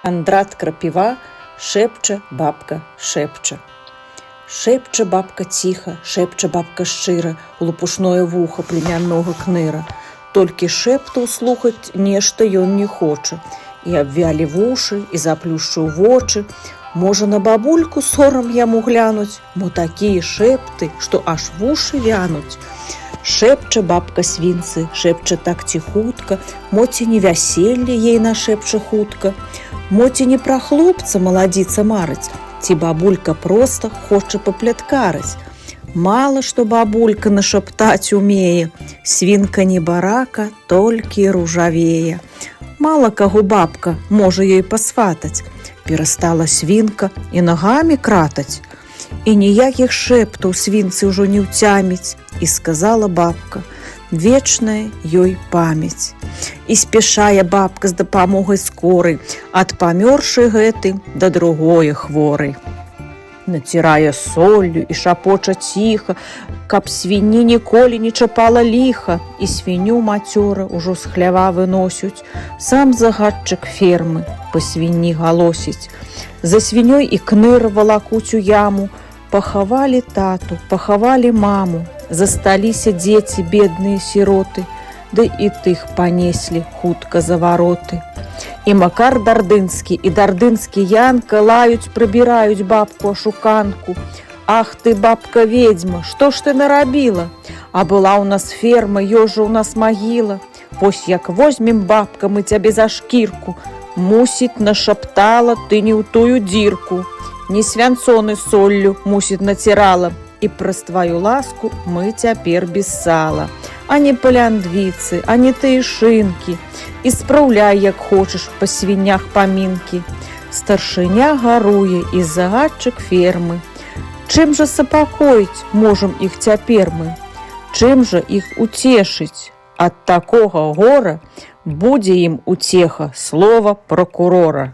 Андрат крапіва, шэпча бабка, шэпча. Шэпча бабка ціха, шэпча бабка шчыра у лопушное вуха племяннога кныра. Толькі шэптаў слухаць нешта ён не хоча. І абвялі вушы, і заплюшчыў вочы. Можа, на бабульку сорам яму глянуць, мо такія шэпты, што аж вушы вянуць. Шэпча бабка свінцы, шэпча так ціхутка, мо ці не вяселле ей нашэпча хутка. Мо ці не пра хлопца маладзіца марыць, ці бабулька проста хоча папляткарыць. Мала што бабулька нашаптаць умее, свінка не барака, толькі ружавее. Мала каго бабка можа ёй пасватаць, перастала свінка і нагамі кратаць. І ніякіх шэптаў свінцы ўжо не ўцяміць, і сказала бабка, вечная ёй памяць. І спяшае бабка з дапамогай скорай ад памёршай гэты да другое хворай. Націрае соллю і шапоча ціха, каб свіні ніколі не чапала ліха, і свіню мацёра ўжо з хлява выносяць. Сам загадчык фермы па свіні галосіць. За свінёй і кныр валакуць у яму, пахавалі тату, пахавалі маму, засталіся дзеці бедныя сіроты, ды і тых панеслі хутка за вароты. І Макар Дардынскі, і дардынскі Янка лаюць, прыбіраюць бабку ашуканку. Ах ты, бабка ведьма, што ж ты нарабіла? А была ў нас ферма, ёжа ў нас магіла. Вось як возьмем, бабка, мы цябе за шкірку. Мусіць, нашаптала ты не ў тую дзірку. Не свянцоны соллю, мусіць, націрала. І праз тваю ласку мы цяпер без сала. А не паляндвіцы, а не тыя шынкі. І спраўляй, як хочаш, па свінях памінкі. Старшыня гаруе і загадчык фермы. Чым жа супакоіць можам іх цяпер мы? Чым жа іх уцешыць? Ад такога гора будзе ім уцеха слова пракурора.